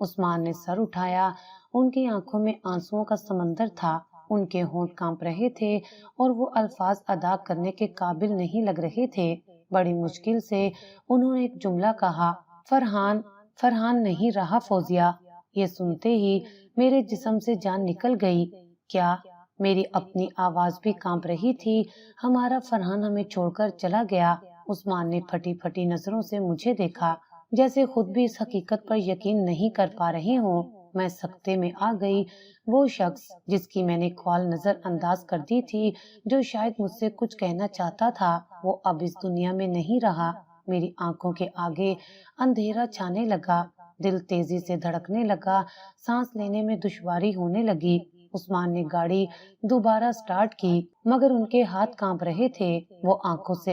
عثمان نے سر اٹھایا، ان کی آنکھوں میں آنسوؤں کا سمندر تھا، ان کے ہونٹ کانپ رہے تھے اور وہ الفاظ ادا کرنے کے قابل نہیں لگ رہے تھے۔ بڑی مشکل سے انہوں نے ایک جملہ کہا، فرحان۔ فرحان نہیں رہا فوزیہ۔ یہ سنتے ہی میرے جسم سے جان نکل گئی۔ کیا؟ میری اپنی آواز بھی کانپ رہی تھی۔ ہمارا فرحان ہمیں چھوڑ کر چلا گیا۔ عثمان نے پھٹی پھٹی نظروں سے مجھے دیکھا، جیسے خود بھی اس حقیقت پر یقین نہیں کر پا رہے ہوں۔ میں سکتے میں آ گئی۔ وہ شخص جس کی میں نے کال نظر انداز کر دی تھی، جو شاید مجھ سے کچھ کہنا چاہتا تھا، وہ اب اس دنیا میں نہیں رہا۔ میری آنکھوں کے آگے اندھیرا چھانے لگا، دل تیزی سے دھڑکنے لگا، سانس لینے میں دشواری ہونے لگی۔ عثمان نے گاڑی دوبارہ سٹارٹ کی، مگر ان کے ہاتھ کانپ رہے تھے۔ وہ آنکھوں سے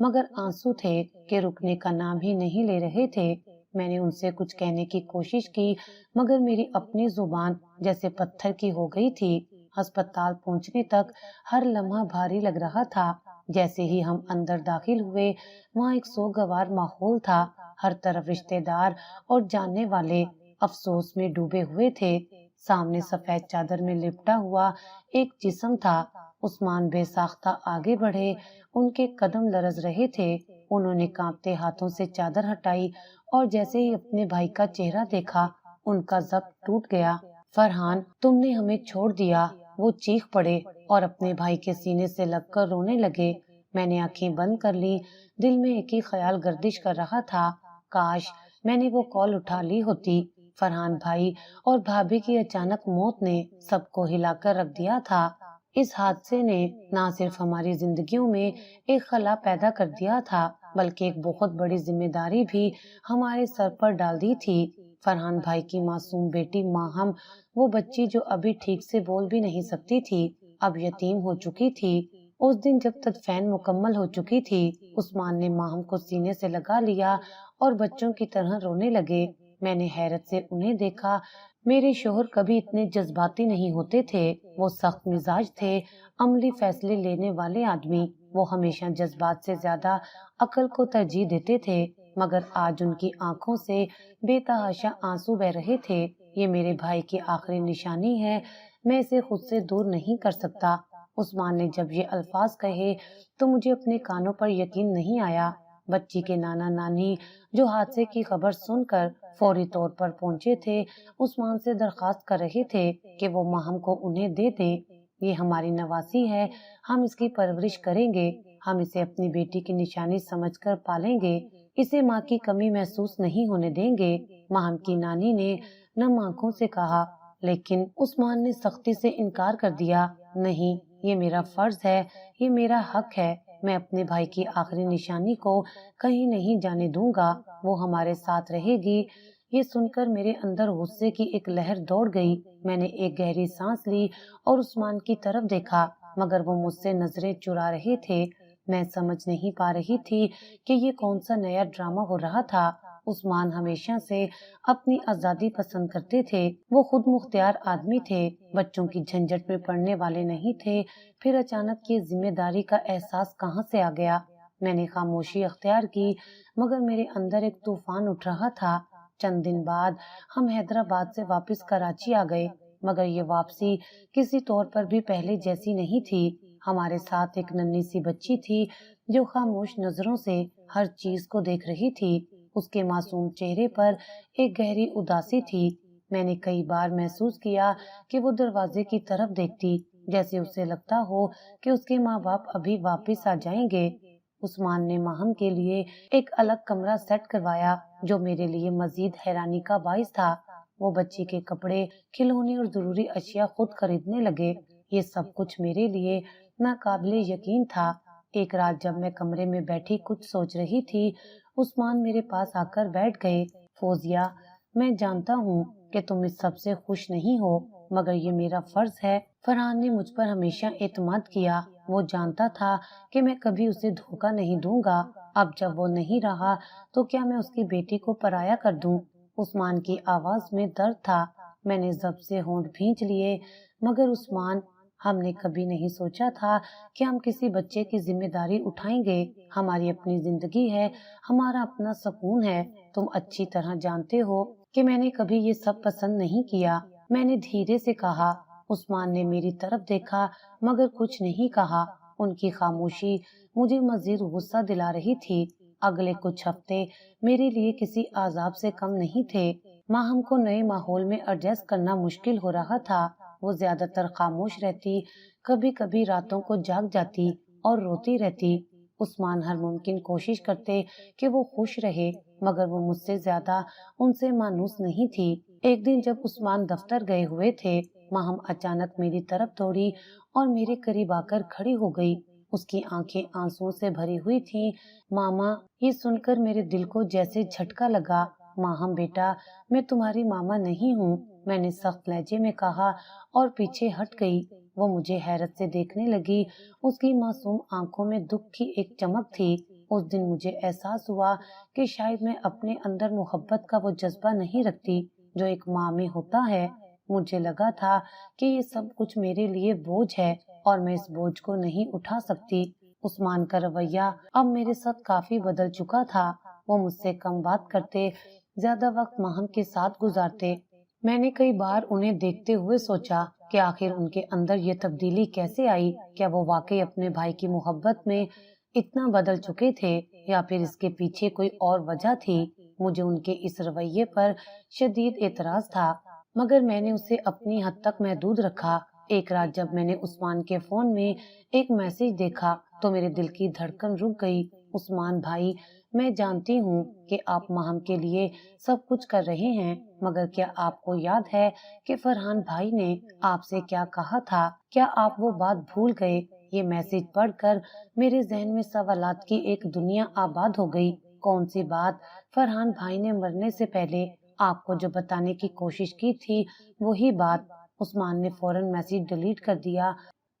مگر آنسو تھے کہ رکنے کا نام ہی نہیں لے رہے تھے۔ میں نے ان سے کچھ کہنے کی کوشش کی، مگر میری اپنی زبان جیسے پتھر کی ہو گئی تھی۔ ہسپتال پہنچنے تک ہر لمحہ بھاری لگ رہا تھا۔ جیسے ہی ہم اندر داخل ہوئے، وہاں ایک سوگوار ماحول تھا۔ ہر طرف رشتے دار اور جاننے والے افسوس میں ڈوبے ہوئے تھے۔ سامنے سفید چادر میں لپٹا ہوا ایک جسم تھا۔ عثمان بے ساختہ آگے بڑھے، ان کے قدم لرز رہے تھے۔ انہوں نے کانپتے ہاتھوں سے چادر ہٹائی اور جیسے ہی اپنے بھائی کا چہرہ دیکھا، ان کا ضبط ٹوٹ گیا۔ فرحان، تم نے ہمیں چھوڑ دیا۔ وہ چیخ پڑے اور اپنے بھائی کے سینے سے لگ کر رونے لگے۔ میں نے آنکھیں بند کر لی، دل میں ایک ہی خیال گردش کر رہا تھا، کاش میں نے وہ کال اٹھا لی ہوتی۔ فرحان بھائی اور بھابھی کی اچانک موت نے سب کو ہلا کر رکھ دیا تھا۔ اس حادثے نے نہ صرف ہماری زندگیوں میں ایک خلا پیدا کر دیا تھا، بلکہ ایک بہت بڑی ذمہ داری بھی ہمارے سر پر ڈال دی تھی۔ فرحان بھائی کی معصوم بیٹی ماہم، وہ بچی جو ابھی ٹھیک سے بول بھی نہیں سکتی تھی، اب یتیم ہو چکی تھی۔ اس دن جب تدفین مکمل ہو چکی تھی، عثمان نے ماہم کو سینے سے لگا لیا اور بچوں کی طرح رونے لگے۔ میں نے حیرت سے انہیں دیکھا۔ میرے شوہر کبھی اتنے جذباتی نہیں ہوتے تھے۔ وہ سخت مزاج تھے، عملی فیصلے لینے والے آدمی۔ وہ ہمیشہ جذبات سے زیادہ عقل کو ترجیح دیتے تھے، مگر آج ان کی آنکھوں سے بے تحاشا آنسو بہ رہے تھے۔ یہ میرے بھائی کی آخری نشانی ہے، میں اسے خود سے دور نہیں کر سکتا۔ عثمان نے جب یہ الفاظ کہے تو مجھے اپنے کانوں پر یقین نہیں آیا۔ بچی کے نانا نانی جو حادثے کی خبر سن کر فوری طور پر پہنچے تھے، عثمان سے درخواست کر رہے تھے کہ وہ ماہم کو انہیں دے دیں۔ یہ ہماری نواسی ہے، ہم اس کی پرورش کریں گے، ہم اسے اپنی بیٹی کی نشانی سمجھ کر پالیں گے، اسے ماں کی کمی محسوس نہیں ہونے دیں گے، ماہم کی نانی نے نم آنکھوں سے کہا۔ لیکن عثمان نے سختی سے انکار کر دیا، نہیں، یہ میرا فرض ہے، یہ میرا حق ہے، میں اپنے بھائی کی آخری نشانی کو کہیں نہیں جانے دوں گا، وہ ہمارے ساتھ رہے گی۔ یہ سن کر میرے اندر غصے کی ایک لہر دوڑ گئی۔ میں نے ایک گہری سانس لی اور عثمان کی طرف دیکھا، مگر وہ مجھ سے نظریں چرا رہے تھے۔ میں سمجھ نہیں پا رہی تھی کہ یہ کون سا نیا ڈرامہ ہو رہا تھا۔ عثمان ہمیشہ سے اپنی آزادی پسند کرتے تھے، وہ خود مختار آدمی تھے، بچوں کی جھنجٹ میں پڑنے والے نہیں تھے۔ پھر اچانک یہ ذمہ داری کا احساس کہاں سے آ گیا؟ میں نے خاموشی اختیار کی، مگر میرے اندر ایک طوفان اٹھ رہا تھا۔ چند دن بعد ہم حیدرآباد سے واپس کراچی آ گئے، مگر یہ واپسی کسی طور پر بھی پہلے جیسی نہیں تھی۔ ہمارے ساتھ ایک ننھی سی بچی تھی جو خاموش نظروں سے ہر چیز کو دیکھ رہی تھی۔ اس کے معصوم چہرے پر ایک گہری اداسی تھی۔ میں نے کئی بار محسوس کیا کہ وہ دروازے کی طرف دیکھتی، جیسے اسے لگتا ہو کہ اس کے ماں باپ ابھی واپس آ جائیں گے۔ عثمان نے ماہم کے لیے ایک الگ کمرہ سیٹ کروایا، جو میرے لیے مزید حیرانی کا باعث تھا۔ وہ بچی کے کپڑے، کھلونے اور ضروری اشیاء خود خریدنے لگے۔ یہ سب کچھ میرے لیے ناقابل یقین تھا۔ ایک رات جب میں کمرے میں بیٹھی کچھ سوچ رہی تھی، عثمان میرے پاس آ کر بیٹھ گئے۔ فوزیہ، میں جانتا ہوں کہ تم اس سب سے خوش نہیں ہو، مگر یہ میرا فرض ہے۔ فرحان نے مجھ پر ہمیشہ اعتماد کیا، وہ جانتا تھا کہ میں کبھی اسے دھوکہ نہیں دوں گا۔ اب جب وہ نہیں رہا تو کیا میں اس کی بیٹی کو پرایا کر دوں؟ عثمان کی آواز میں درد تھا۔ میں نے ضبط سے ہونٹ بھینچ لیے، مگر عثمان، ہم نے کبھی نہیں سوچا تھا کہ ہم کسی بچے کی ذمہ داری اٹھائیں گے۔ ہماری اپنی زندگی ہے، ہمارا اپنا سکون ہے۔ تم اچھی طرح جانتے ہو کہ میں نے کبھی یہ سب پسند نہیں کیا، میں نے دھیرے سے کہا۔ عثمان نے میری طرف دیکھا مگر کچھ نہیں کہا۔ ان کی خاموشی مجھے مزید غصہ دلا رہی تھی۔ اگلے کچھ ہفتے میرے لیے کسی عذاب سے کم نہیں تھے۔ ماہم کو نئے ماحول میں ایڈجسٹ کرنا مشکل ہو رہا تھا۔ وہ زیادہ تر خاموش رہتی، کبھی کبھی راتوں کو جاگ جاتی اور روتی رہتی۔ عثمان ہر ممکن کوشش کرتے کہ وہ خوش رہے، مگر وہ مجھ سے زیادہ ان سے مانوس نہیں تھی۔ ایک دن جب عثمان دفتر گئے ہوئے تھے، ماہم اچانک میری طرف دوڑی اور میرے قریب آ کر کھڑی ہو گئی۔ اس کی آنکھیں آنسوں سے بھری ہوئی تھیں۔ ماما، یہ سن کر میرے دل کو جیسے جھٹکا لگا۔ ماہم بیٹا، میں تمہاری ماما نہیں ہوں، میں نے سخت لہجے میں کہا اور پیچھے ہٹ گئی۔ وہ مجھے حیرت سے دیکھنے لگی۔ اس کی معصوم آنکھوں میں دکھ کی ایک چمک تھی۔ اس دن مجھے احساس ہوا کہ شاید میں اپنے اندر محبت کا وہ جذبہ نہیں رکھتی جو ایک ماں میں ہوتا ہے۔ مجھے لگا تھا کہ یہ سب کچھ میرے لیے بوجھ ہے اور میں اس بوجھ کو نہیں اٹھا سکتی۔ عثمان کا رویہ اب میرے ساتھ کافی بدل چکا تھا۔ وہ مجھ سے کم بات کرتے، زیادہ وقت ماہم کے ساتھ گزارتے۔ میں نے کئی بار انہیں دیکھتے ہوئے سوچا کہ آخر ان کے اندر یہ تبدیلی کیسے آئی؟ کیا وہ واقعی اپنے بھائی کی محبت میں اتنا بدل چکے تھے یا پھر اس کے پیچھے کوئی اور وجہ تھی؟ مجھے ان کے اس رویے پر شدید اعتراض تھا، مگر میں نے اسے اپنی حد تک محدود رکھا۔ ایک رات جب میں نے عثمان کے فون میں ایک میسج دیکھا تو میرے دل کی دھڑکن رک گئی۔ عثمان بھائی، میں جانتی ہوں کہ آپ ماہم کے لیے سب کچھ کر رہے ہیں، مگر کیا آپ کو یاد ہے کہ فرحان بھائی نے آپ سے کیا کہا تھا؟ کیا آپ وہ بات بھول گئے؟ یہ میسج پڑھ کر میرے ذہن میں سوالات کی ایک دنیا آباد ہو گئی۔ کون سی بات؟ فرحان بھائی نے مرنے سے پہلے آپ کو جو بتانے کی کوشش کی تھی، وہی بات۔ عثمان نے فوراً میسج ڈیلیٹ کر دیا،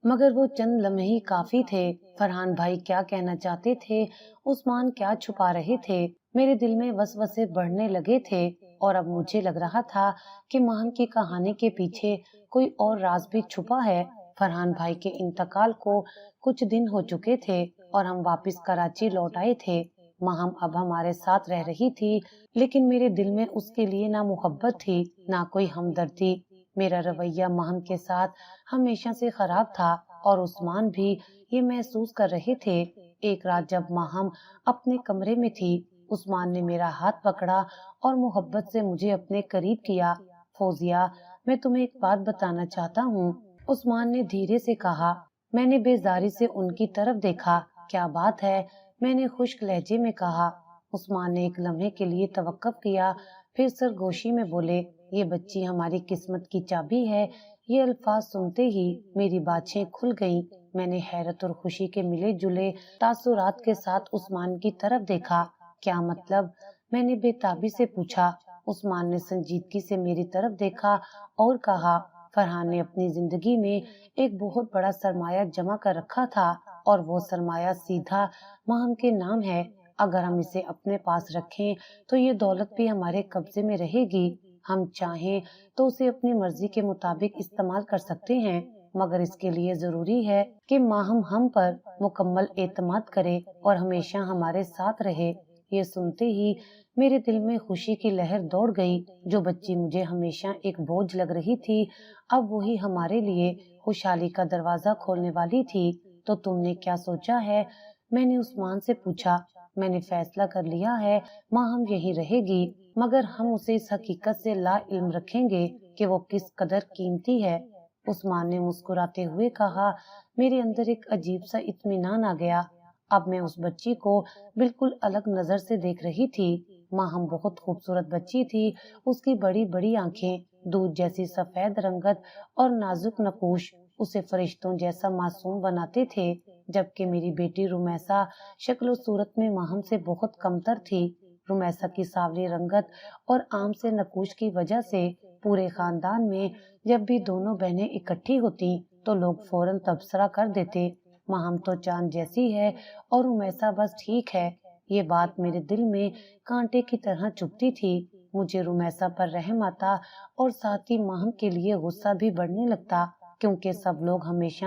مگر وہ چند لمحے ہی کافی تھے۔ فرحان بھائی کیا کہنا چاہتے تھے؟ عثمان کیا چھپا رہے تھے؟ میرے دل میں وسوسے بڑھنے لگے تھے اور اب مجھے لگ رہا تھا کہ ماہم کی کہانی کے پیچھے کوئی اور راز بھی چھپا ہے۔ فرحان بھائی کے انتقال کو کچھ دن ہو چکے تھے اور ہم واپس کراچی لوٹ آئے تھے۔ ماہم اب ہمارے ساتھ رہ رہی تھی، لیکن میرے دل میں اس کے لیے نہ محبت تھی، نہ کوئی ہمدردی۔ میرا رویہ ماہم کے ساتھ ہمیشہ سے خراب تھا اور عثمان بھی یہ محسوس کر رہے تھے۔ ایک رات جب ماہم اپنے کمرے میں تھی، عثمان نے میرا ہاتھ پکڑا اور محبت سے مجھے اپنے قریب کیا۔ فوزیہ، میں تمہیں ایک بات بتانا چاہتا ہوں، عثمان نے دھیرے سے کہا۔ میں نے بیزاری سے ان کی طرف دیکھا۔ کیا بات ہے؟ میں نے خشک لہجے میں کہا۔ عثمان نے ایک لمحے کے لیے توقف کیا، پھر سرگوشی میں بولے، یہ بچی ہماری قسمت کی چابی ہے۔ یہ الفاظ سنتے ہی میری باچھیں کھل گئیں۔ میں نے حیرت اور خوشی کے ملے جلے تاثرات کے ساتھ عثمان کی طرف دیکھا۔ کیا مطلب؟ میں نے بے تابی سے پوچھا۔ عثمان نے سنجیدگی سے میری طرف دیکھا اور کہا، فرحان نے اپنی زندگی میں ایک بہت بڑا سرمایہ جمع کر رکھا تھا اور وہ سرمایہ سیدھا ماہم کے نام ہے۔ اگر ہم اسے اپنے پاس رکھیں تو یہ دولت بھی ہمارے قبضے میں رہے گی۔ ہم چاہیں تو اسے اپنی مرضی کے مطابق استعمال کر سکتے ہیں، مگر اس کے لیے ضروری ہے کہ ماہم ہم پر مکمل اعتماد کرے اور ہمیشہ ہمارے ساتھ رہے۔ یہ سنتے ہی میرے دل میں خوشی کی لہر دوڑ گئی۔ جو بچی مجھے ہمیشہ ایک بوجھ لگ رہی تھی، اب وہی ہمارے لیے خوشحالی کا دروازہ کھولنے والی تھی۔ تو تم نے کیا سوچا ہے؟ میں نے عثمان سے پوچھا۔ میں نے فیصلہ کر لیا ہے، ماہم یہی رہے گی، مگر ہم اسے اس حقیقت سے لا علم رکھیں گے کہ وہ کس قدر قیمتی ہے۔ عثمان نے مسکراتے ہوئے کہا۔ میرے اندر ایک عجیب سا اطمینان آ گیا۔ اب میں اس بچی کو بالکل الگ نظر سے دیکھ رہی تھی۔ ماہم بہت خوبصورت بچی تھی۔ اس کی بڑی بڑی آنکھیں، دودھ جیسی سفید رنگت اور نازک نقوش اسے فرشتوں جیسا معصوم بناتے تھے، جبکہ میری بیٹی رمیسا شکل و صورت میں ماہم سے بہت کمتر تھی۔ رمیسا کی سانولی رنگت اور عام سے نقوش کی وجہ سے پورے خاندان میں جب بھی دونوں بہنیں اکٹھی ہوتی تو لوگ فوراً تبصرہ کر دیتے، ماہم تو چاند جیسی ہے اور رمیسا بس ٹھیک ہے۔ یہ بات میرے دل میں کانٹے کی طرح چبھتی تھی۔ مجھے رمیسا پر رحم آتا اور ساتھ ہی ماہم کے لیے غصہ بھی بڑھنے لگتا۔ کیونکہ سب لوگ ہمیشہ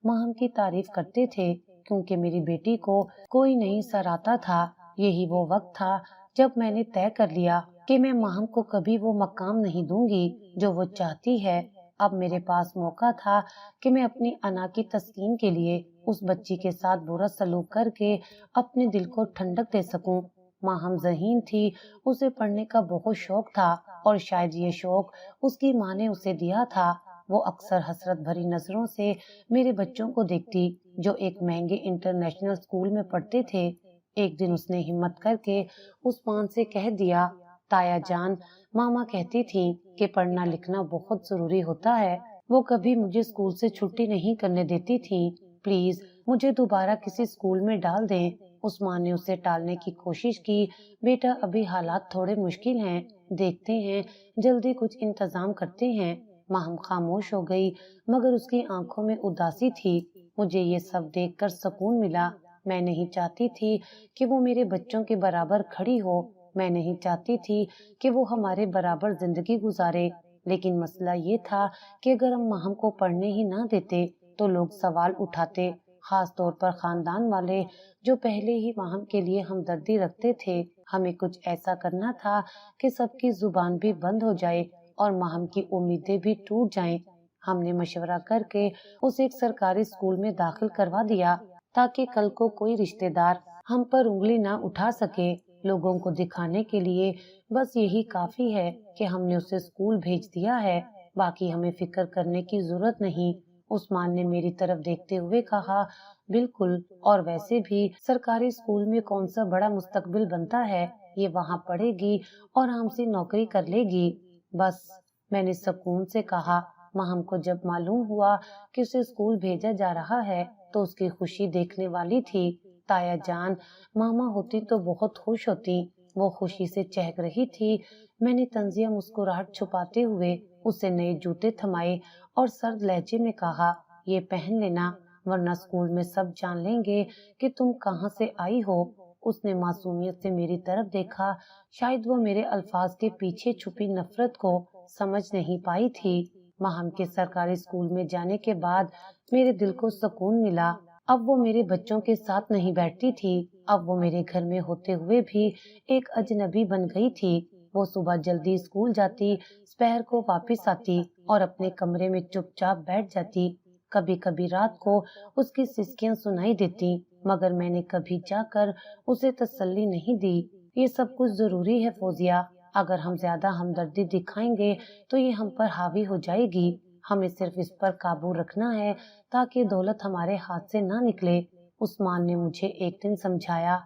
ماہم کی تعریف کرتے تھے، کیونکہ میری بیٹی کو کوئی نہیں سراہتا تھا۔ یہی وہ وقت تھا جب میں نے طے کر لیا کہ میں ماہم کو کبھی وہ مقام نہیں دوں گی جو وہ چاہتی ہے۔ اب میرے پاس موقع تھا کہ میں اپنی انا کی تسکین کے لیے اس بچی کے ساتھ برا سلوک کر کے اپنے دل کو ٹھنڈک دے سکوں۔ ماہم ذہین تھی، اسے پڑھنے کا بہت شوق تھا، اور شاید یہ شوق اس کی ماں نے اسے دیا تھا۔ وہ اکثر حسرت بھری نظروں سے میرے بچوں کو دیکھتی جو ایک مہنگے انٹرنیشنل اسکول میں پڑھتے تھے۔ ایک دن اس نے ہمت کر کے عثمان سے کہہ دیا، تایا جان، ماما کہتی تھی کہ پڑھنا لکھنا بہت ضروری ہوتا ہے۔ وہ کبھی مجھے اسکول سے چھٹی نہیں کرنے دیتی تھی۔ پلیز مجھے دوبارہ کسی اسکول میں ڈال دیں۔ عثمان نے اسے ٹالنے کی کوشش کی۔ بیٹا، ابھی حالات تھوڑے مشکل ہیں، دیکھتے ہیں، جلدی کچھ انتظام کرتے ہیں۔ ماہم خاموش ہو گئی، مگر اس کی آنکھوں میں اداسی تھی۔ مجھے یہ سب دیکھ کر سکون ملا۔ میں نہیں چاہتی تھی کہ وہ میرے بچوں کے برابر کھڑی ہو، میں نہیں چاہتی تھی کہ وہ ہمارے برابر زندگی گزارے، لیکن مسئلہ یہ تھا کہ اگر ہم ماہم کو پڑھنے ہی نہ دیتے تو لوگ سوال اٹھاتے، خاص طور پر خاندان والے جو پہلے ہی ماہم کے لیے ہمدردی رکھتے تھے۔ ہمیں کچھ ایسا کرنا تھا کہ سب کی زبان بھی بند ہو جائے اور ماہم کی امیدیں بھی ٹوٹ جائیں۔ ہم نے مشورہ کر کے اسے ایک سرکاری اسکول میں داخل کروا دیا تاکہ کل کو کوئی رشتہ دار ہم پر انگلی نہ اٹھا سکے۔ لوگوں کو دکھانے کے لیے بس یہی کافی ہے کہ ہم نے اسے اسکول بھیج دیا ہے، باقی ہمیں فکر کرنے کی ضرورت نہیں۔ عثمان نے میری طرف دیکھتے ہوئے کہا، بالکل، اور ویسے بھی سرکاری اسکول میں کون سا بڑا مستقبل بنتا ہے، یہ وہاں پڑھے گی اور ہم سے نوکری کر لے گی۔ بس، میں نے سکون سے کہا۔ ماہم کو جب معلوم ہوا کہ اسے اسکول بھیجا جا رہا ہے تو اس کی خوشی دیکھنے والی تھی۔ تایا جان، ماما ہوتی تو بہت خوش ہوتی۔ وہ خوشی سے چہک رہی تھی۔ میں نے طنزیہ مسکراہٹ چھپاتے ہوئے اسے نئے جوتے تھمائے اور سرد لہجے میں کہا، یہ پہن لینا، ورنہ اسکول میں سب جان لیں گے کہ تم کہاں سے آئی ہو۔ اس نے معصومیت سے میری طرف دیکھا، شاید وہ میرے الفاظ کے پیچھے چھپی نفرت کو سمجھ نہیں پائی تھی۔ ماہم کے سرکاری اسکول میں جانے کے بعد میرے دل کو سکون ملا۔ اب وہ میرے بچوں کے ساتھ نہیں بیٹھتی تھی، اب وہ میرے گھر میں ہوتے ہوئے بھی ایک اجنبی بن گئی تھی۔ وہ صبح جلدی اسکول جاتی، دوپہر کو واپس آتی اور اپنے کمرے میں چپ چاپ بیٹھ جاتی۔ کبھی کبھی رات کو اس کی سسکیاں سنائی دیتی، مگر میں نے کبھی جا کر اسے تسلی نہیں دی۔ یہ سب کچھ ضروری ہے فوزیہ، اگر ہم زیادہ ہمدردی دکھائیں گے تو یہ ہم پر حاوی ہو جائے گی۔ ہمیں صرف اس پر قابو رکھنا ہے تاکہ دولت ہمارے ہاتھ سے نہ نکلے۔ عثمان نے مجھے ایک دن سمجھایا۔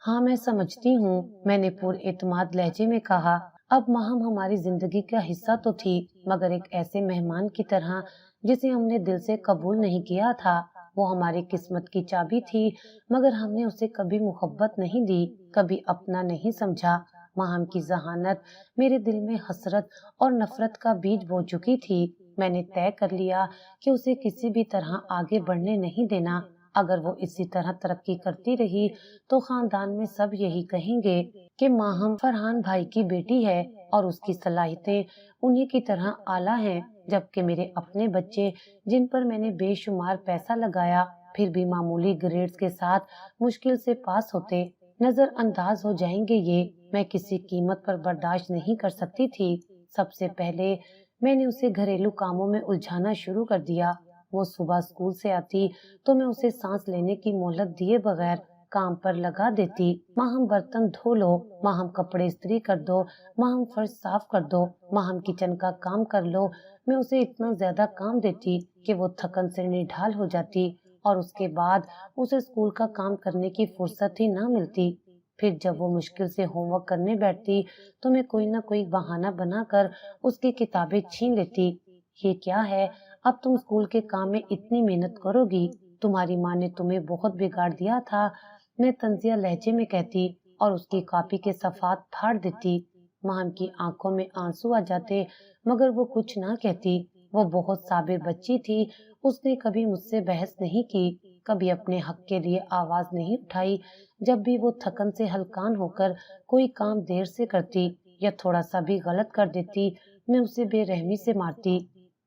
ہاں، میں سمجھتی ہوں، میں نے پر اعتماد لہجے میں کہا۔ اب ماہم ہماری زندگی کا حصہ تو تھی، مگر ایک ایسے مہمان کی طرح جسے ہم نے دل سے قبول نہیں کیا تھا۔ وہ ہماری قسمت کی چابی تھی، مگر ہم نے اسے کبھی محبت نہیں دی، کبھی اپنا نہیں سمجھا۔ ماہم کی ذہانت میرے دل میں حسرت اور نفرت کا بیج بو چکی تھی۔ میں نے طے کر لیا کہ اسے کسی بھی طرح آگے بڑھنے نہیں دینا۔ اگر وہ اسی طرح ترقی کرتی رہی تو خاندان میں سب یہی کہیں گے کہ ماہم فرحان بھائی کی بیٹی ہے اور اس کی صلاحیتیں انہی کی طرح اعلیٰ ہیں، جبکہ میرے اپنے بچے جن پر میں نے بے شمار پیسہ لگایا پھر بھی معمولی گریڈز کے ساتھ مشکل سے پاس ہوتے، نظر انداز ہو جائیں گے۔ یہ میں کسی قیمت پر برداشت نہیں کر سکتی تھی۔ سب سے پہلے میں نے اسے گھریلو کاموں میں الجھانا شروع کر دیا۔ وہ صبح اسکول سے آتی تو میں اسے سانس لینے کی مہلت دیے بغیر کام پر لگا دیتی۔ ماہم برتن دھو لو، ماہم کپڑے استری کر دو، ماہم فرش صاف کر دو، ماہم کچن کا کام کر لو۔ میں اسے اتنا زیادہ کام دیتی کہ وہ تھکن سے نڈھال ہو جاتی اور اس کے بعد اسے اسکول کا کام کرنے کی فرصت ہی نہ ملتی۔ پھر جب وہ مشکل سے ہوم ورک کرنے بیٹھتی تو میں کوئی نہ کوئی بہانہ بنا کر اس کی کتابیں چھین لیتی۔ یہ کیا ہے، اب تم اسکول کے کام میں اتنی محنت کرو گی؟ تمہاری ماں نے تمہیں بہت بگاڑ دیا تھا، میں طنزیہ لہجے میں کہتی اور اس کی کاپی کے صفحات پھاڑ دیتی۔ ماہم کی آنکھوں میں آنسو آ جاتے، مگر وہ کچھ نہ کہتی۔ وہ بہت صابر بچی تھی، اس نے کبھی مجھ سے بحث نہیں کی، کبھی اپنے حق کے لیے آواز نہیں اٹھائی۔ جب بھی وہ تھکن سے ہلکان ہو کر کوئی کام دیر سے کرتی یا تھوڑا سا بھی غلط کر دیتی، میں اسے بے رحمی سے مارتی۔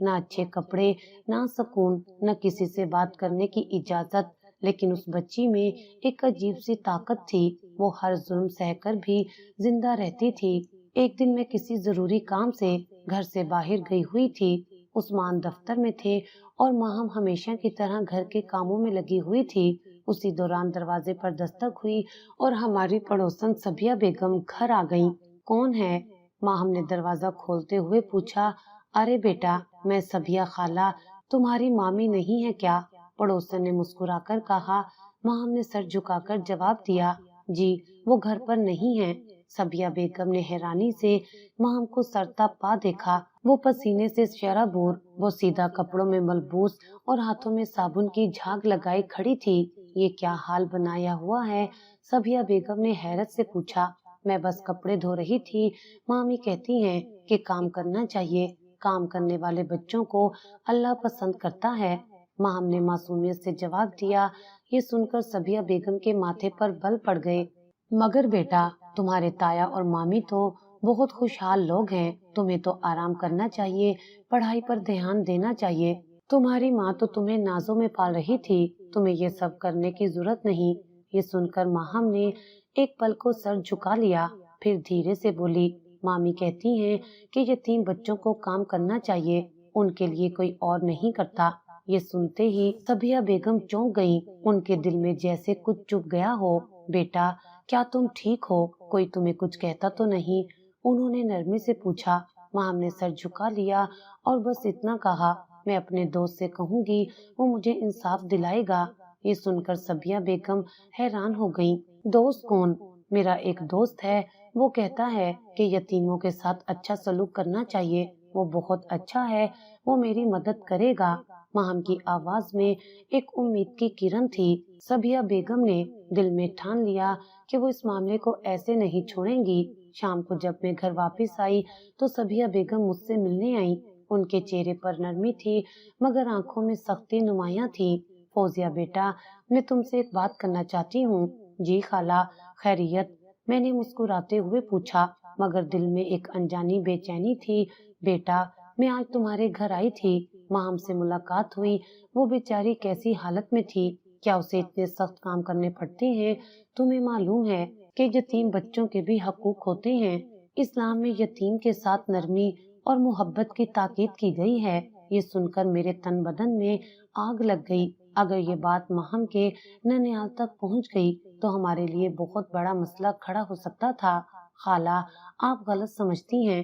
نہ اچھے کپڑے، نہ سکون، نہ کسی سے بات کرنے کی اجازت، لیکن اس بچی میں ایک عجیب سی طاقت تھی، وہ ہر ظلم سہ کر بھی زندہ رہتی تھی۔ ایک دن میں کسی ضروری کام سے گھر سے باہر گئی ہوئی تھی، عثمان دفتر میں تھے اور ماہم ہمیشہ کی طرح گھر کے کاموں میں لگی ہوئی تھی۔ اسی دوران دروازے پر دستک ہوئی اور ہماری پڑوسن صبیہ بیگم گھر آ گئیں۔ کون ہے؟ ماہم نے دروازہ کھولتے ہوئے پوچھا۔ ارے بیٹا، میں صبیہ خالہ، تمہاری مامی نہیں ہے کیا؟ پڑوسن نے مسکرا کر کہا۔ ماہم نے سر جھکا کر جواب دیا، جی وہ گھر پر نہیں ہے۔ صبیہ بیگم نے حیرانی سے ماہم کو سرتا پا دیکھا، وہ پسینے سے شرابور، وہ سیدھا کپڑوں میں ملبوس اور ہاتھوں میں صابن کی جھاگ لگائی کھڑی تھی۔ یہ کیا حال بنایا ہوا ہے؟ صبیہ بیگم نے حیرت سے پوچھا۔ میں بس کپڑے دھو رہی تھی، مامی کہتی ہیں کہ کام کرنا چاہیے، کام کرنے والے بچوں کو اللہ پسند کرتا ہے، ماہم نے معصومیت سے جواب دیا۔ یہ سن کر صبیہ بیگم کے ماتھے پر بل پڑ گئے۔ مگر بیٹا، تمہارے تایا اور مامی تو بہت خوشحال لوگ ہیں، تمہیں تو آرام کرنا چاہیے، پڑھائی پر دھیان دینا چاہیے۔ تمہاری ماں تو تمہیں نازوں میں پال رہی تھی، تمہیں یہ سب کرنے کی ضرورت نہیں۔ یہ سن کر ماہم نے ایک پل کو سر جھکا لیا، پھر دھیرے سے بولی، مامی کہتی ہیں کہ یتیم بچوں کو کام کرنا چاہیے، ان کے لیے کوئی اور نہیں کرتا۔ یہ سنتے ہی صبیہ بیگم چونک گئیں، ان کے دل میں جیسے کچھ چپ گیا ہو۔ بیٹا، کیا تم ٹھیک ہو؟ کوئی تمہیں کچھ کہتا تو نہیں؟ انہوں نے نرمی سے پوچھا۔ ماہم نے سر جھکا لیا اور بس اتنا کہا، میں اپنے دوست سے کہوں گی، وہ مجھے انصاف دلائے گا۔ یہ سن کر صبیہ بیگم حیران ہو گئیں۔ دوست کون؟ میرا ایک دوست ہے، وہ کہتا ہے کہ یتیموں کے ساتھ اچھا سلوک کرنا چاہیے، وہ بہت اچھا ہے، وہ میری مدد کرے گا۔ ماہم کی آواز میں ایک امید کی کرن تھی۔ صبیہ بیگم نے دل میں ٹھان لیا کہ وہ اس معاملے کو ایسے نہیں چھوڑیں گی۔ شام کو جب میں گھر واپس آئی تو صبیہ بیگم مجھ سے ملنے آئیں۔ ان کے چہرے پر نرمی تھی مگر آنکھوں میں سختی نمایاں تھی۔ فوزیہ بیٹا، میں تم سے ایک بات کرنا چاہتی ہوں۔ جی خالہ، خیریت؟ میں نے مسکراتے ہوئے پوچھا، مگر دل میں ایک انجانی بے چینی تھی۔ بیٹا، میں آج تمہارے گھر آئی تھی، ماہم سے ملاقات ہوئی، وہ بیچاری کیسی حالت میں تھی، کیا اسے اتنے سخت کام کرنے پڑتے ہیں؟ تمہیں معلوم ہے کہ یتیم بچوں کے بھی حقوق ہوتے ہیں، اسلام میں یتیم کے ساتھ نرمی اور محبت کی تاکید کی گئی ہے۔ یہ سن کر میرے تن بدن میں آگ لگ گئی۔ اگر یہ بات ماہم کے ننیال تک پہنچ گئی تو ہمارے لیے بہت بڑا مسئلہ کھڑا ہو سکتا تھا۔ خالہ، آپ غلط سمجھتی ہیں،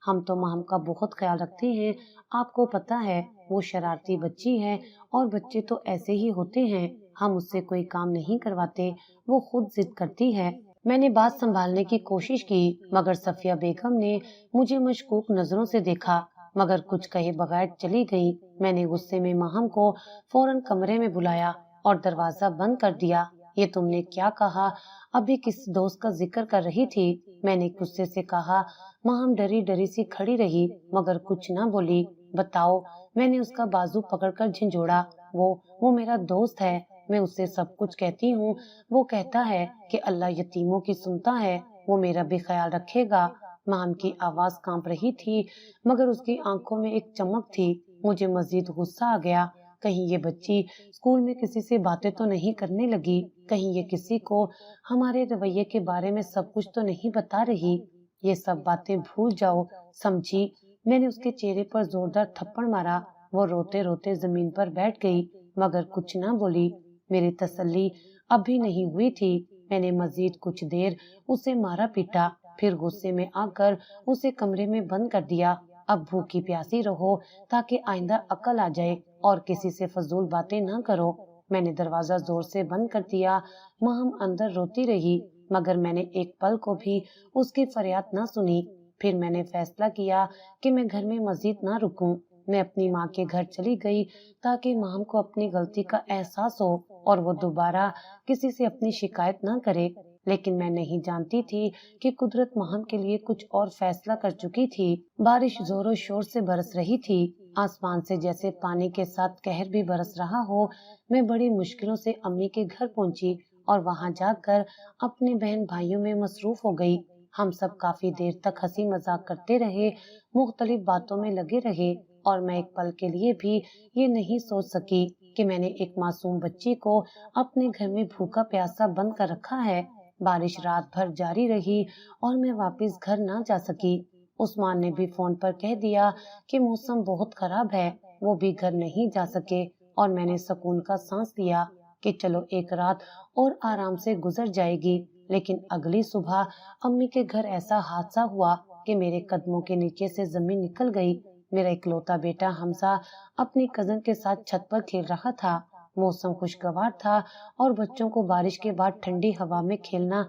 ہم تو ماہم کا بہت خیال رکھتے ہیں، آپ کو پتہ ہے وہ شرارتی بچی ہے اور بچے تو ایسے ہی ہوتے ہیں، ہم اس سے کوئی کام نہیں کرواتے، وہ خود ضد کرتی ہے۔ میں نے بات سنبھالنے کی کوشش کی مگر صفیہ بیگم نے مجھے مشکوک نظروں سے دیکھا، مگر کچھ کہے بغیر چلی گئی۔ میں نے غصے میں ماہم کو فوراً کمرے میں بلایا اور دروازہ بند کر دیا۔ یہ تم نے کیا کہا؟ ابھی کس دوست کا ذکر کر رہی تھی؟ میں نے غصے سے کہا۔ ماہم ڈری ڈری سی کھڑی رہی مگر کچھ نہ بولی۔ بتاؤ، میں نے اس کا بازو پکڑ کر جھنجھوڑا۔ وہ میرا دوست ہے، میں اسے سب کچھ کہتی ہوں، وہ کہتا ہے کہ اللہ یتیموں کی سنتا ہے، وہ میرا بھی خیال رکھے گا۔ ماہم کی آواز کانپ رہی تھی مگر اس کی آنکھوں میں ایک چمک تھی۔ مجھے مزید غصہ آ گیا، کہیں یہ بچی اسکول میں کسی سے باتیں تو نہیں کرنے لگی، کہیں یہ کسی کو ہمارے رویے کے بارے میں سب کچھ تو نہیں بتا رہی۔ یہ سب باتیں بھول جاؤ، سمجھی؟ میں نے اس کے چہرے پر زوردار تھپڑ مارا، وہ روتے روتے زمین پر بیٹھ گئی مگر کچھ نہ بولی۔ میری تسلی اب بھی نہیں ہوئی تھی، میں نے مزید کچھ دیر اسے مارا پیٹا، پھر غصے میں آ کر اسے کمرے میں بند کر دیا۔ اب بھوکی پیاسی رہو تاکہ آئندہ عقل آ جائے اور کسی سے فضول باتیں نہ کرو۔ میں نے دروازہ زور سے بند کر دیا۔ ماہم اندر روتی رہی مگر میں نے ایک پل کو بھی اس کی فریاد نہ سنی۔ پھر میں نے فیصلہ کیا کہ میں گھر میں مزید نہ رکوں، میں اپنی ماں کے گھر چلی گئی تاکہ ماہم کو اپنی غلطی کا احساس ہو اور وہ دوبارہ کسی سے اپنی شکایت نہ کرے۔ لیکن میں نہیں جانتی تھی کہ قدرت ماہم کے لیے کچھ اور فیصلہ کر چکی تھی۔ بارش زور و شور سے برس رہی تھی، آسمان سے جیسے پانی کے ساتھ قہر بھی برس رہا ہو۔ میں بڑی مشکلوں سے امی کے گھر پہنچی اور وہاں جا کر اپنے بہن بھائیوں میں مصروف ہو گئی۔ ہم سب کافی دیر تک ہنسی مذاق کرتے رہے، مختلف باتوں میں لگے رہے۔ اور میں ایک پل کے لیے بھی یہ نہیں سوچ سکی کہ میں نے ایک معصوم بچی کو اپنے گھر میں بھوکا پیاسا بند کر رکھا ہے۔ بارش رات بھر جاری رہی اور میں واپس گھر نہ جا سکی۔ عثمان نے بھی فون پر کہہ دیا کہ موسم بہت خراب ہے، وہ بھی گھر نہیں جا سکے، اور میں نے سکون کا سانس لیا کہ چلو ایک رات اور آرام سے گزر جائے گی۔ لیکن اگلی صبح امی کے گھر ایسا حادثہ ہوا کہ میرے قدموں کے نیچے سے زمین نکل گئی۔ میرا اکلوتا بیٹا حمزہ اپنی کزن کے ساتھ چھت پر کھیل رہا تھا۔ موسم خوشگوار تھا اور بچوں کو بارش کے بعد ٹھنڈی ہوا میں کھیلنا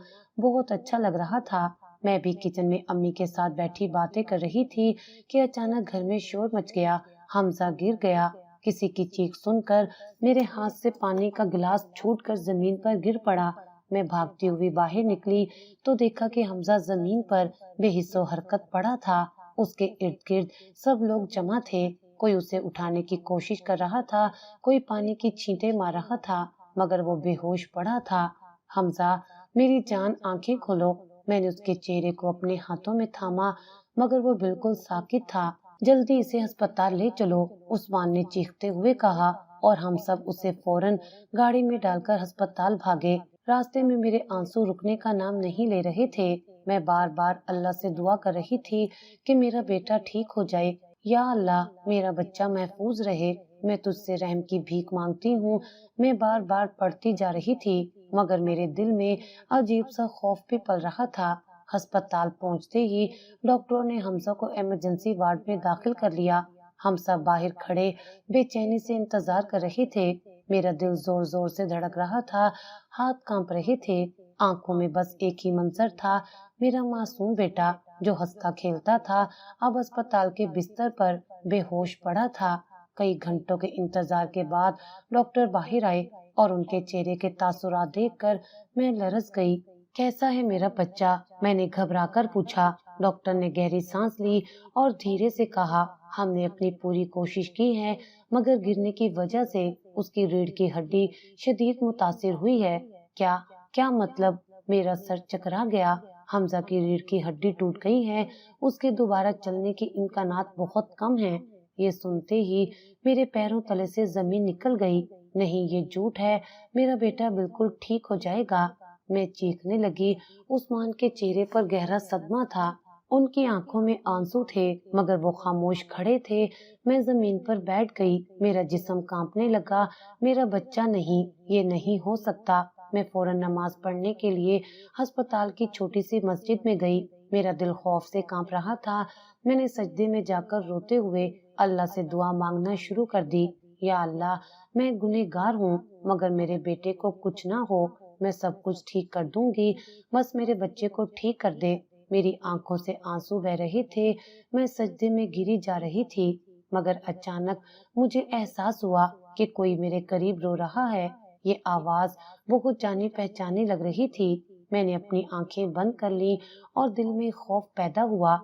بہت اچھا لگ رہا تھا۔ میں بھی کچن میں امی کے ساتھ بیٹھی باتیں کر رہی تھی کہ اچانک گھر میں شور مچ گیا۔ حمزہ گر گیا۔ کسی کی چیخ سن کر میرے ہاتھ سے پانی کا گلاس چھوٹ کر زمین پر گر پڑا۔ میں بھاگتی ہوئی باہر نکلی تو دیکھا کہ حمزہ زمین پر بے حس و حرکت پڑا تھا۔ اس کے ارد گرد سب لوگ جمع تھے۔ کوئی اسے اٹھانے کی کوشش کر رہا تھا، کوئی پانی کی چھینٹیں مار رہا تھا، مگر وہ بے ہوش پڑا تھا۔ حمزہ، میری جان، آنکھیں کھولو۔ میں نے اس کے چہرے کو اپنے ہاتھوں میں تھاما، مگر وہ بالکل ساکت تھا۔ جلدی اسے ہسپتال لے چلو، عثمان نے چیختے ہوئے کہا، اور ہم سب اسے فوراً گاڑی میں ڈال کر ہسپتال بھاگے۔ راستے میں میرے آنسو رکنے کا نام نہیں لے رہے تھے۔ میں بار بار اللہ سے دعا کر رہی تھی کہ میرا بیٹا ٹھیک ہو جائے۔ یا اللہ، میرا بچہ محفوظ رہے، میں تجھ سے رحم کی بھیک مانگتی ہوں۔ میں بار بار پڑھتی جا رہی تھی، مگر میرے دل میں عجیب سا خوف بھی پل رہا تھا۔ ہسپتال پہنچتے ہی ڈاکٹروں نے حمزہ کو ایمرجنسی وارڈ میں داخل کر لیا۔ ہم سب باہر کھڑے بے چینی سے انتظار کر رہے تھے۔ میرا دل زور زور سے دھڑک رہا تھا، ہاتھ کانپ رہے تھے، آنکھوں میں بس ایک ہی منظر تھا، میرا معصوم بیٹا جو ہنستا کھیلتا تھا اب اسپتال کے بستر پر بے ہوش پڑا تھا۔ کئی گھنٹوں کے انتظار کے بعد ڈاکٹر باہر آئے اور ان کے چہرے کے تاثرات دیکھ کر میں لرز گئی۔ کیسا ہے میرا بچہ؟ میں نے گھبرا کر پوچھا۔ ڈاکٹر نے گہری سانس لی اور دھیرے سے کہا، ہم نے اپنی پوری کوشش کی ہے، مگر گرنے کی وجہ سے اس کی ریڑھ کی ہڈی شدید متاثر ہوئی ہے۔ کیا مطلب؟ میرا سر چکرا گیا۔ حمزہ کی ریڑھ کی ہڈی ٹوٹ گئی ہے، اس کے دوبارہ چلنے کے امکانات بہت کم ہیں۔ یہ سنتے ہی میرے پیروں تلے سے زمین نکل گئی۔ نہیں، یہ جھوٹ ہے، میرا بیٹا بالکل ٹھیک ہو جائے گا۔ میں چیخنے لگی۔ عثمان کے چہرے پر گہرا صدمہ تھا، ان کی آنکھوں میں آنسو تھے، مگر وہ خاموش کھڑے تھے۔ میں زمین پر بیٹھ گئی، میرا جسم کانپنے لگا۔ میرا بچہ نہیں، یہ نہیں ہو سکتا۔ میں فوراً نماز پڑھنے کے لیے ہسپتال کی چھوٹی سی مسجد میں گئی۔ میرا دل خوف سے کانپ رہا تھا۔ میں نے سجدے میں جا کر روتے ہوئے اللہ سے دعا مانگنا شروع کر دی۔ یا اللہ، میں گنہگار ہوں، مگر میرے بیٹے کو کچھ نہ ہو، میں سب کچھ ٹھیک کر دوں گی، بس میرے بچے کو ٹھیک کر دے۔ میری آنکھوں سے آنسو بہ رہے تھے، میں سجدے میں گری جا رہی تھی، مگر اچانک مجھے احساس ہوا کہ کوئی میرے قریب رو رہا ہے۔ یہ آواز بہت جانی پہچانی لگ رہی تھی۔ میں نے اپنی آنکھیں بند کر لی اور دل میں خوف پیدا ہوا۔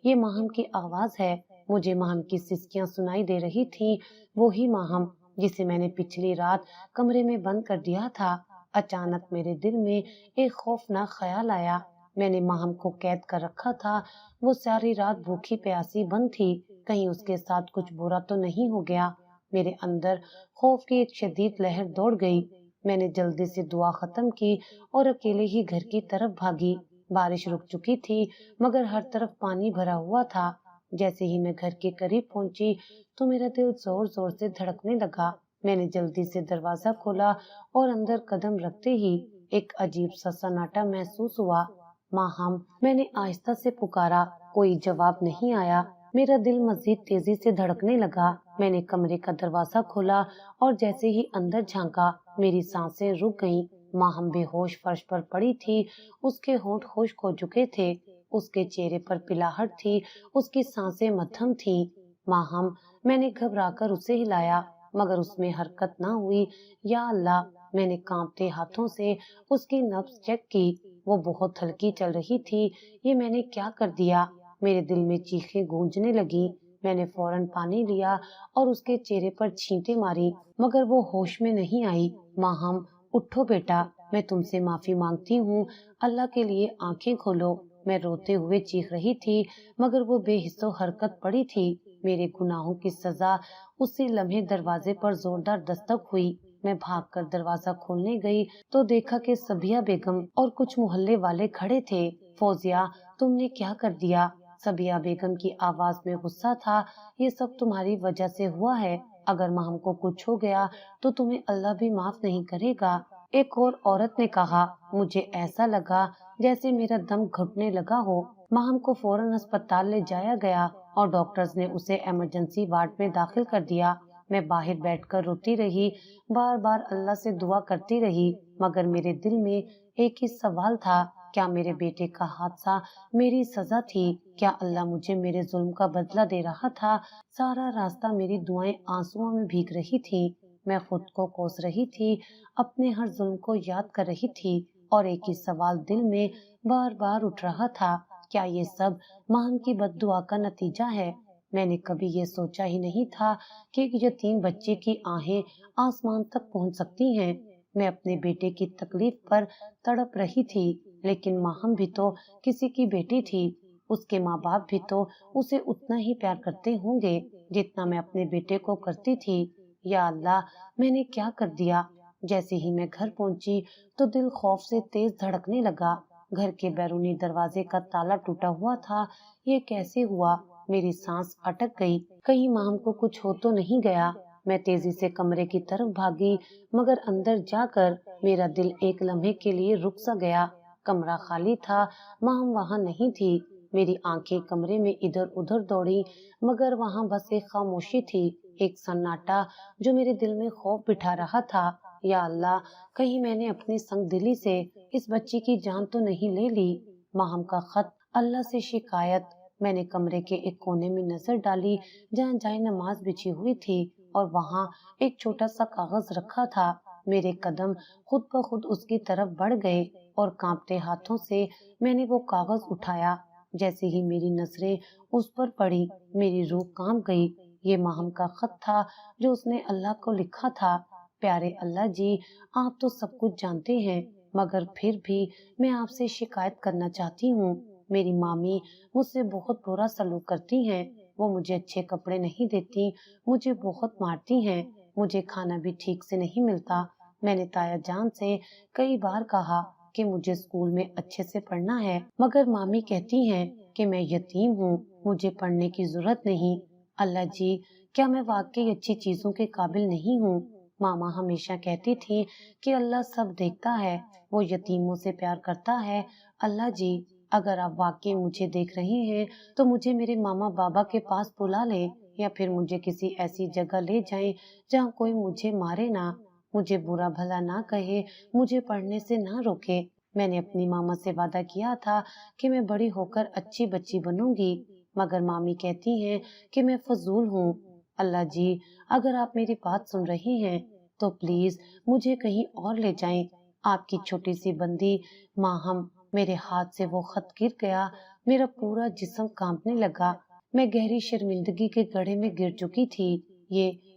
یہ ماہم کی آواز ہے۔ مجھے ماہم کی سسکیاں سنائی دے رہی تھیں، وہی ماہم جسے میں نے پچھلی رات کمرے میں بند کر دیا تھا۔ اچانک میرے دل میں ایک خوفناک خیال آیا۔ میں نے ماہم کو قید کر رکھا تھا، وہ ساری رات بھوکی پیاسی بند تھی، کہیں اس کے ساتھ کچھ برا تو نہیں ہو گیا۔ میرے اندر خوف کی ایک شدید لہر دوڑ گئی۔ میں نے جلدی سے دعا ختم کی اور اکیلے ہی گھر کی طرف بھاگی۔ بارش رک چکی تھی، مگر ہر طرف پانی بھرا ہوا تھا۔ جیسے ہی میں گھر کے قریب پہنچی تو میرا دل زور زور سے دھڑکنے لگا۔ میں نے جلدی سے دروازہ کھولا اور اندر قدم رکھتے ہی ایک عجیب سا سناٹا محسوس ہوا۔ ماہم، میں نے آہستہ سے پکارا، کوئی جواب نہیں آیا۔ میرا دل مزید تیزی سے دھڑکنے لگا۔ میں نے کمرے کا دروازہ کھولا اور جیسے ہی اندر جھانکا، میری سانسیں رک گئیں۔ ماہم بے ہوش فرش پر پڑی تھی، اس کے ہونٹ خشک ہو چکے تھے، اس کے چہرے پر پلاہٹ تھی، اس کی سانسیں مدھم تھیں۔ ماہم، میں نے گھبرا کر اسے ہلایا، مگر اس میں حرکت نہ ہوئی۔ یا اللہ، میں نے کانپتے ہاتھوں سے اس کی نبض چیک کی، وہ بہت ہلکی چل رہی تھی۔ یہ میں نے کیا کر دیا؟ میرے دل میں چیخیں گونجنے لگی۔ میں نے فوراً پانی لیا اور اس کے چہرے پر چھینٹیں ماری، مگر وہ ہوش میں نہیں آئی۔ ماہم، اٹھو بیٹا، میں تم سے معافی مانگتی ہوں، اللہ کے لیے آنکھیں کھولو۔ میں روتے ہوئے چیخ رہی تھی، مگر وہ بے حس و حرکت پڑی تھی۔ میرے گناہوں کی سزا اسی لمحے دروازے پر زوردار دستک ہوئی۔ میں بھاگ کر دروازہ کھولنے گئی تو دیکھا کہ صبیہ بیگم اور کچھ محلے والے کھڑے تھے۔ فوزیہ، تم نے کیا کر دیا؟ صبیہ بیگم کی آواز میں غصہ تھا۔ یہ سب تمہاری وجہ سے ہوا ہے۔ اگر ماہم کو کچھ ہو گیا تو تمہیں اللہ بھی معاف نہیں کرے گا۔ ایک اور عورت نے کہا، مجھے ایسا لگا جیسے میرا دم گھٹنے لگا ہو۔ ماہم کو فوراً اسپتال لے جایا گیا اور ڈاکٹرز نے اسے ایمرجنسی وارڈ میں داخل کر دیا۔ میں باہر بیٹھ کر روتی رہی، بار بار اللہ سے دعا کرتی رہی، مگر میرے دل میں ایک ہی سوال تھا، کیا میرے بیٹے کا حادثہ میری سزا تھی؟ کیا اللہ مجھے میرے ظلم کا بدلہ دے رہا تھا؟ سارا راستہ میری دعائیں آنسوؤں میں بھیگ رہی تھی۔ میں خود کو کوس رہی تھی، اپنے ہر ظلم کو یاد کر رہی تھی اور ایک ہی سوال دل میں بار بار اٹھ رہا تھا، کیا یہ سب ماہم کی بد دعا کا نتیجہ ہے؟ میں نے کبھی یہ سوچا ہی نہیں تھا کہ ایک یتیم بچے کی آہیں آسمان تک پہنچ سکتی ہیں۔ میں اپنے بیٹے کی تکلیف پر تڑپ رہی تھی، لیکن ماہم بھی تو کسی کی بیٹی تھی، اس کے ماں باپ بھی تو اسے اتنا ہی پیار کرتے ہوں گے جتنا میں اپنے بیٹے کو کرتی تھی۔ یا اللہ، میں نے کیا کر دیا؟ جیسے ہی میں گھر پہنچی تو دل خوف سے تیز دھڑکنے لگا۔ گھر کے بیرونی دروازے کا تالا ٹوٹا ہوا تھا۔ یہ کیسے ہوا؟ میری سانس اٹک گئی، کہیں ماہم کو کچھ ہو تو نہیں گیا۔ میں تیزی سے کمرے کی طرف بھاگی، مگر اندر جا کر میرا دل ایک لمحے کے لیے رک سا گیا۔ کمرہ خالی تھا، ماہم وہاں نہیں تھی۔ میری آنکھیں کمرے میں ادھر ادھر دوڑی، مگر وہاں بس ایک خاموشی تھی، ایک سناٹا جو میرے دل میں خوف بٹھا رہا تھا۔ یا اللہ، کہیں میں نے اپنی سنگ دلی سے اس بچی کی جان تو نہیں لے لی؟ ماہم کا خط، اللہ سے شکایت۔ میں نے کمرے کے ایک کونے میں نظر ڈالی جہاں جائے نماز بچھی ہوئی تھی اور وہاں ایک چھوٹا سا کاغذ رکھا تھا۔ میرے قدم خود بخود اس کی طرف بڑھ گئے اور کانپتے ہاتھوں سے میں نے وہ کاغذ اٹھایا۔ جیسے ہی میری نظریں اس پر پڑی، میری روح کانپ گئی۔ یہ ماہم کا خط تھا جو اس نے اللہ کو لکھا تھا۔ پیارے اللہ جی، آپ تو سب کچھ جانتے ہیں، مگر پھر بھی میں آپ سے شکایت کرنا چاہتی ہوں۔ میری مامی مجھ سے بہت برا سلوک کرتی ہیں، وہ مجھے اچھے کپڑے نہیں دیتی، مجھے بہت مارتی ہیں، مجھے کھانا بھی ٹھیک سے نہیں ملتا۔ میں نے تایا جان سے کئی بار کہا کہ مجھے اسکول میں اچھے سے پڑھنا ہے، مگر مامی کہتی ہیں کہ میں یتیم ہوں، مجھے پڑھنے کی ضرورت نہیں۔ اللہ جی، کیا میں واقعی اچھی چیزوں کے قابل نہیں ہوں؟ ماما ہمیشہ کہتی تھی کہ اللہ سب دیکھتا ہے، وہ یتیموں سے پیار کرتا ہے۔ اللہ جی، اگر آپ واقعی مجھے دیکھ رہے ہیں تو مجھے میرے ماما بابا کے پاس بلا لیں، یا پھر مجھے کسی ایسی جگہ لے جائیں جہاں کوئی مجھے مارے نہ، مجھے برا بھلا نہ کہے، مجھے پڑھنے سے نہ روکے۔ میں نے اپنی ماما سے وعدہ کیا تھا کہ میں بڑی ہو کر اچھی بچی بنوں گی، مگر مامی کہتی ہیں کہ میں فضول ہوں۔ اللہ جی، اگر آپ میری بات سن رہے ہیں تو پلیز مجھے کہیں اور لے جائیں۔ آپ کی چھوٹی سی بندی ماہم۔ میرے ہاتھ سے وہ خط گر گیا، میرا پورا جسم کانپنے لگا، میں گہری شرمندگی کے گڑھے میں گر چکی تھی۔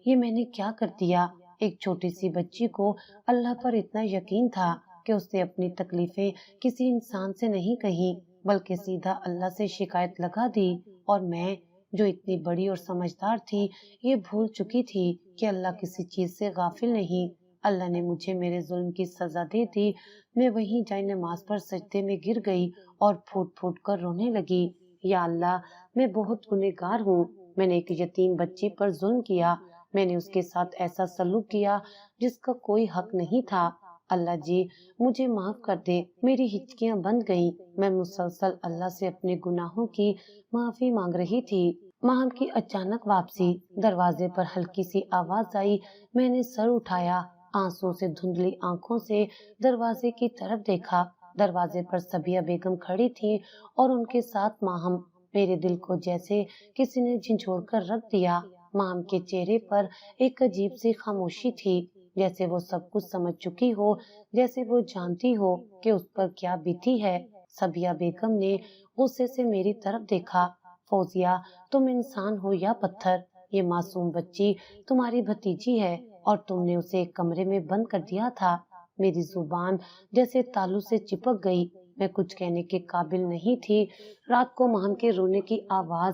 یہ میں نے کیا کر دیا؟ ایک چھوٹی سی بچی کو اللہ پر اتنا یقین تھا کہ اس نے اپنی تکلیفیں کسی انسان سے نہیں کہیں، بلکہ سیدھا اللہ سے شکایت لگا دی، اور میں جو اتنی بڑی اور سمجھدار تھی، یہ بھول چکی تھی کہ اللہ کسی چیز سے غافل نہیں۔ اللہ نے مجھے میرے ظلم کی سزا دے دی۔ میں وہیں جائے نماز پر سجدے میں گر گئی اور پھوٹ پھوٹ کر رونے لگی۔ یا اللہ، میں بہت گنہگار ہوں، میں نے ایک یتیم بچی پر ظلم کیا، میں نے اس کے ساتھ ایسا سلوک کیا جس کا کوئی حق نہیں تھا۔ اللہ جی، مجھے معاف کر دے۔ میری ہچکیاں بند گئیں، میں مسلسل اللہ سے اپنے گناہوں کی معافی مانگ رہی تھی۔ ماہم کی اچانک واپسی، دروازے پر ہلکی سی آواز آئی، میں نے سر اٹھایا، آنسو سے دھندلی آنکھوں سے دروازے کی طرف دیکھا۔ دروازے پر صبیہ بیگم کھڑی تھی اور ان کے ساتھ ماہم۔ میرے دل کو جیسے کسی نے جھنجھوڑ کر رکھ دیا۔ ماہم کے چہرے پر ایک عجیب سی خاموشی تھی، جیسے وہ سب کچھ سمجھ چکی ہو، جیسے وہ جانتی ہو کہ اس پر کیا بیتی ہے۔ صبیہ بیگم نے غصے سے میری طرف دیکھا۔ فوزیہ، تم انسان ہو یا پتھر؟ یہ معصوم بچی تمہاری بھتیجی ہے اور تم نے اسے ایک کمرے میں بند کر دیا تھا۔ میری زبان جیسے تالو سے چپک گئی، میں کچھ کہنے کے قابل نہیں تھی۔ رات کو ماہم کے رونے کی آواز